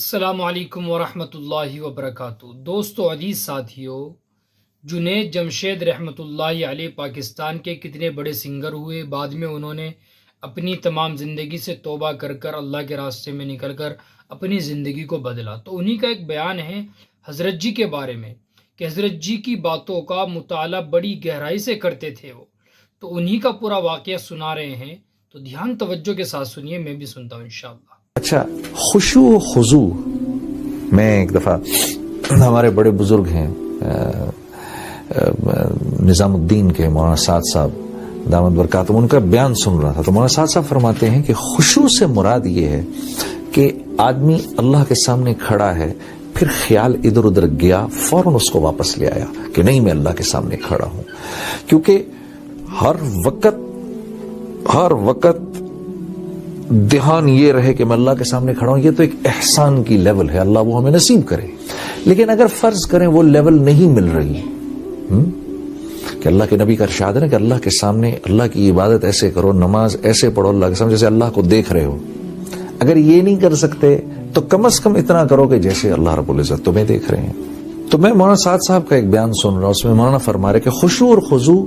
السلام علیکم ورحمۃ اللہ وبرکاتہ۔ دوستو عزیز ساتھیو، جنید جمشید رحمۃ اللہ علیہ پاکستان کے کتنے بڑے سنگر ہوئے، بعد میں انہوں نے اپنی تمام زندگی سے توبہ کر اللہ کے راستے میں نکل کر اپنی زندگی کو بدلا۔ تو انہی کا ایک بیان ہے حضرت جی کے بارے میں کہ حضرت جی کی باتوں کا مطالعہ بڑی گہرائی سے کرتے تھے وہ، تو انہی کا پورا واقعہ سنا رہے ہیں، تو دھیان توجہ کے ساتھ سنیے، میں بھی سنتا ہوں انشاءاللہ۔ اچھا، خشوع و خضوع میں ایک دفعہ ہمارے بڑے بزرگ ہیں نظام الدین کے مولانا سعد صاحب دامت برکاتہم، ان کا بیان سن رہا تھا تو مولانا سعد صاحب فرماتے ہیں کہ خشوع سے مراد یہ ہے کہ آدمی اللہ کے سامنے کھڑا ہے، پھر خیال ادھر ادھر گیا، فوراً اس کو واپس لے آیا کہ نہیں میں اللہ کے سامنے کھڑا ہوں، کیونکہ ہر وقت دھیان یہ رہے کہ میں اللہ کے سامنے کھڑا ہوں، یہ تو ایک احسان کی لیول ہے، اللہ وہ ہمیں نصیب کرے۔ لیکن اگر فرض کریں وہ لیول نہیں مل رہی کہ اللہ کے نبی کا ارشاد ہے کہ اللہ کے سامنے اللہ کی عبادت ایسے کرو، نماز ایسے پڑھو اللہ کے سامنے جیسے اللہ کو دیکھ رہے ہو، اگر یہ نہیں کر سکتے تو کم از کم اتنا کرو کہ جیسے اللہ رب العزت تمہیں دیکھ رہے ہیں۔ تو میں مولانا سعد صاحب کا ایک بیان سن رہا ہوں، اس میں مولانا فرما رہے کہ خشوع اور خضوع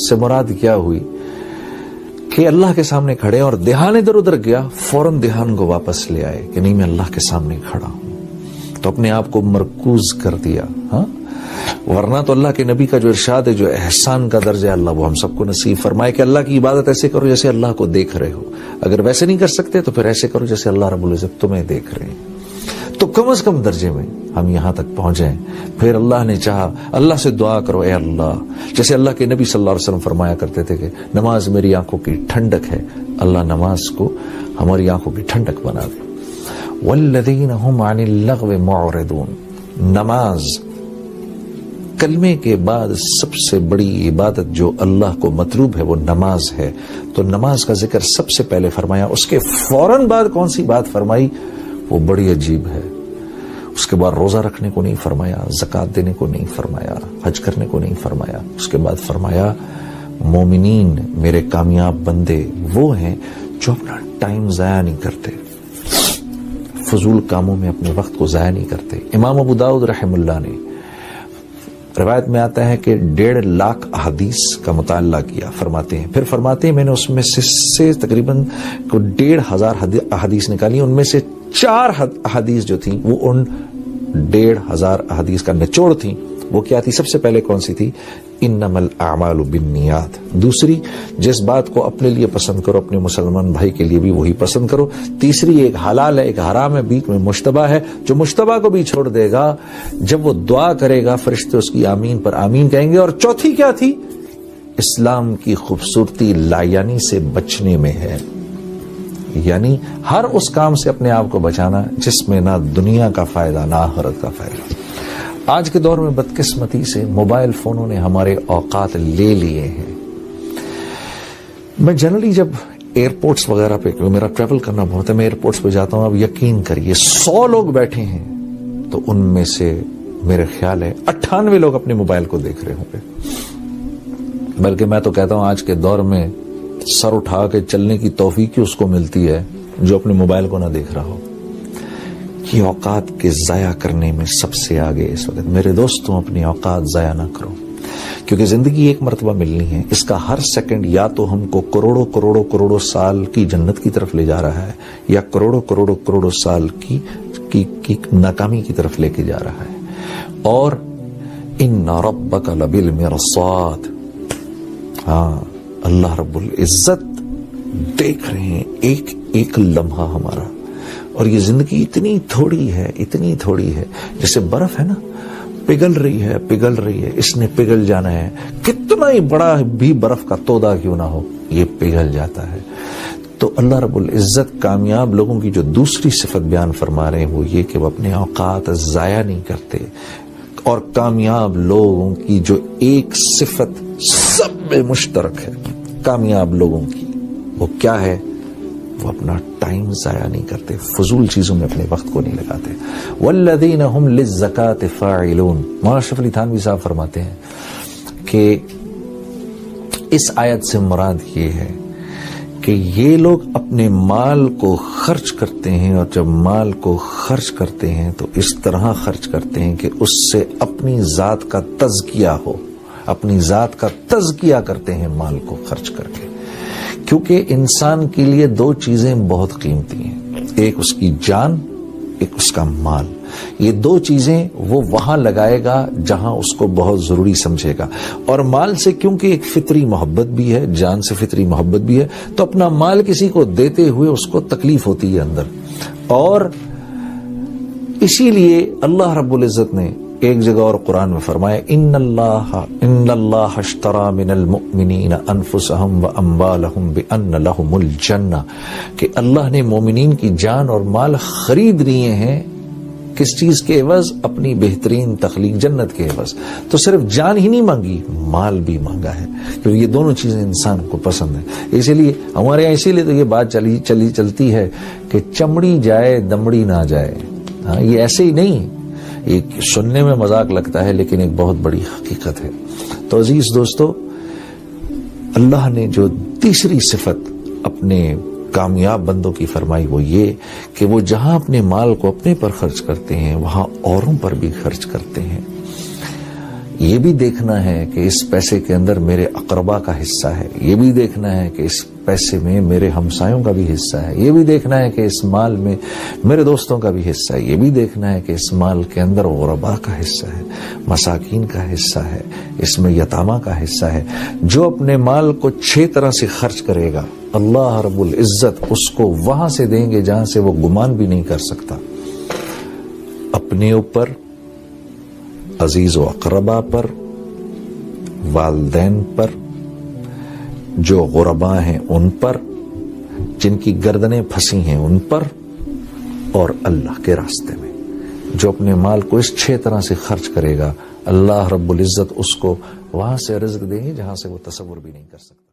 سے مراد کیا ہوئی کہ اللہ کے سامنے کھڑے اور دھیان ادھر ادھر گیا، فوراً دھیان کو واپس لے آئے کہ نہیں میں اللہ کے سامنے کھڑا ہوں، تو اپنے آپ کو مرکوز کر دیا۔ ہاں، ورنہ تو اللہ کے نبی کا جو ارشاد ہے، جو احسان کا درجہ ہے، اللہ وہ ہم سب کو نصیب فرمائے کہ اللہ کی عبادت ایسے کرو جیسے اللہ کو دیکھ رہے ہو، اگر ویسے نہیں کر سکتے تو پھر ایسے کرو جیسے اللہ رب العزت تمہیں دیکھ رہے ہیں۔ تو کم از کم درجے میں ہم یہاں تک پہنچیں، پھر اللہ نے چاہا اللہ سے دعا کرو، اے اللہ، جیسے اللہ کے نبی صلی اللہ علیہ وسلم فرمایا کرتے تھے کہ نماز میری آنکھوں کی ٹھنڈک ہے، اللہ نماز کو ہماری آنکھوں کی ٹھنڈک بنا دے۔ والذین هم عن اللغو معرضون، نماز کلمے کے بعد سب سے بڑی عبادت جو اللہ کو مطلوب ہے وہ نماز ہے، تو نماز کا ذکر سب سے پہلے فرمایا، اس کے فوراً بعد کون سی بات فرمائی وہ بڑی عجیب ہے۔ اس کے بعد روزہ رکھنے کو نہیں فرمایا، زکوٰۃ دینے کو نہیں فرمایا، حج کرنے کو نہیں فرمایا، اس کے بعد فرمایا مومنین میرے کامیاب بندے وہ ہیں جو اپنا ٹائم ضائع نہیں کرتے، فضول کاموں میں اپنے وقت کو ضائع نہیں کرتے۔ امام ابو داؤد رحم اللہ نے روایت میں آتا ہے کہ 1.5 لاکھ احادیث کا مطالعہ کیا، فرماتے ہیں، پھر فرماتے ہیں میں نے اس میں سے تقریباً 1,500 احادیث نکالی، ان میں سے 4 احادیث جو تھیں وہ ان 1,500 احادیث کا نچوڑ تھیں۔ وہ کیا تھی؟ سب سے پہلے کون سی تھی؟ انما الاعمال بالنیات۔ دوسری، جس بات کو اپنے لیے پسند کرو اپنے مسلمان بھائی کے لیے بھی وہی پسند کرو۔ تیسری، ایک حلال ہے ایک حرام ہے، بیچ میں مشتبہ ہے، جو مشتبہ کو بھی چھوڑ دے گا جب وہ دعا کرے گا فرشتے اس کی آمین پر آمین کہیں گے۔ اور چوتھی کیا تھی؟ اسلام کی خوبصورتی لایانی سے بچنے میں ہے، یعنی ہر اس کام سے اپنے آپ کو بچانا جس میں نہ دنیا کا فائدہ نہ آخرت کا فائدہ۔ آج کے دور میں بدقسمتی سے موبائل فونوں نے ہمارے اوقات لے لیے ہیں۔ میں جنرلی جب ایئرپورٹس وغیرہ پہ، میرا ٹریول کرنا بہت ہے، میں ایئرپورٹس پہ جاتا ہوں، اب یقین کریے 100 لوگ بیٹھے ہیں تو ان میں سے میرے خیال ہے 98 لوگ اپنے موبائل کو دیکھ رہے ہوں گے۔ بلکہ میں تو کہتا ہوں آج کے دور میں سر اٹھا کے چلنے کی توفیق اس کو ملتی ہے جو اپنے موبائل کو نہ دیکھ رہا ہو۔ یہ اوقات کے ضائع کرنے میں سب سے آگے اس وقت۔ میرے دوستوں، اپنی اوقات ضائع نہ کرو، کیونکہ زندگی ایک مرتبہ ملنی ہے، اس کا ہر سیکنڈ یا تو ہم کو کروڑوں سال کی جنت کی طرف لے جا رہا ہے، یا کروڑوں سال کی ناکامی کی طرف لے کے جا رہا ہے۔ اور ان ربک لبالمرصاد، ہاں اللہ رب العزت دیکھ رہے ہیں ایک ایک لمحہ ہمارا، اور یہ زندگی اتنی تھوڑی ہے جیسے برف ہے نا، پگھل رہی ہے، اس نے پگھل جانا ہے، کتنا ہی بڑا بھی برف کا تودا کیوں نہ ہو یہ پگھل جاتا ہے۔ تو اللہ رب العزت کامیاب لوگوں کی جو دوسری صفت بیان فرما رہے ہیں وہ یہ کہ وہ اپنے اوقات ضائع نہیں کرتے، اور کامیاب لوگوں کی جو ایک صفت سب میں مشترک ہے کامیاب لوگوں کی، وہ کیا ہے؟ وہ اپنا ٹائم ضائع نہیں کرتے، فضول چیزوں میں اپنے وقت کو نہیں لگاتے۔ والذین هم للزکاۃ فاعلون، مولانا اشرف علی تھانوی صاحب فرماتے ہیں کہ اس آیت سے مراد یہ ہے کہ یہ لوگ اپنے مال کو خرچ کرتے ہیں، اور جب مال کو خرچ کرتے ہیں تو اس طرح خرچ کرتے ہیں کہ اس سے اپنی ذات کا تزکیہ ہو، اپنی ذات کا تزکیہ کرتے ہیں مال کو خرچ کر کے. کیونکہ انسان کے لیے دو چیزیں بہت قیمتی ہیں، ایک اس کی جان، ایک اس کا مال. یہ دو چیزیں وہ وہاں لگائے گا جہاں اس کو بہت ضروری سمجھے گا. اور مال سے کیونکہ ایک فطری محبت بھی ہے، جان سے فطری محبت بھی ہے، تو اپنا مال کسی کو دیتے ہوئے اس کو تکلیف ہوتی ہے اندر. اور اسی لیے اللہ رب العزت نے ایک جگہ اور قرآن میں فرمایا ان اللہ اشترى من المؤمنین انفسهم واموالهم بان لهم الجنہ، کہ اللہ نے مومنین کی جان اور مال خرید لیے ہیں. کس چیز کے عوض؟ اپنی بہترین تخلیق جنت کے عوض. تو صرف جان ہی نہیں مانگی، مال بھی مانگا ہے، کیونکہ یہ دونوں چیزیں انسان کو پسند ہیں. اسی لیے ہمارے یہاں اسی لیے تو یہ بات چلتی ہے کہ چمڑی جائے دمڑی نہ جائے. ہاں، یہ ایسے ہی نہیں، ایک سننے میں مذاق لگتا ہے لیکن ایک بہت بڑی حقیقت ہے. تو عزیز دوستو، اللہ نے جو تیسری صفت اپنے کامیاب بندوں کی فرمائی وہ یہ کہ وہ جہاں اپنے مال کو اپنے پر خرچ کرتے ہیں وہاں اوروں پر بھی خرچ کرتے ہیں. یہ بھی دیکھنا ہے کہ اس پیسے کے اندر میرے اقربا کا حصہ ہے، یہ بھی دیکھنا ہے کہ اس پیسے میں میرے ہمسایوں کا بھی حصہ ہے، یہ بھی دیکھنا ہے کہ اس مال میں میرے دوستوں کا بھی حصہ ہے، یہ بھی دیکھنا ہے کہ اس مال کے اندر غربا کا حصہ ہے، مساکین کا حصہ ہے، اس میں یتامہ کا حصہ ہے. جو اپنے مال کو 6 طرح سے خرچ کرے گا اللہ رب العزت اس کو وہاں سے دیں گے جہاں سے وہ گمان بھی نہیں کر سکتا. اپنے اوپر، عزیز و اقربا پر، والدین پر، جو غربا ہیں ان پر، جن کی گردنیں پھنسی ہیں ان پر، اور اللہ کے راستے میں. جو اپنے مال کو اس 6 طرح سے خرچ کرے گا اللہ رب العزت اس کو وہاں سے رزق دیں گے جہاں سے وہ تصور بھی نہیں کر سکتا.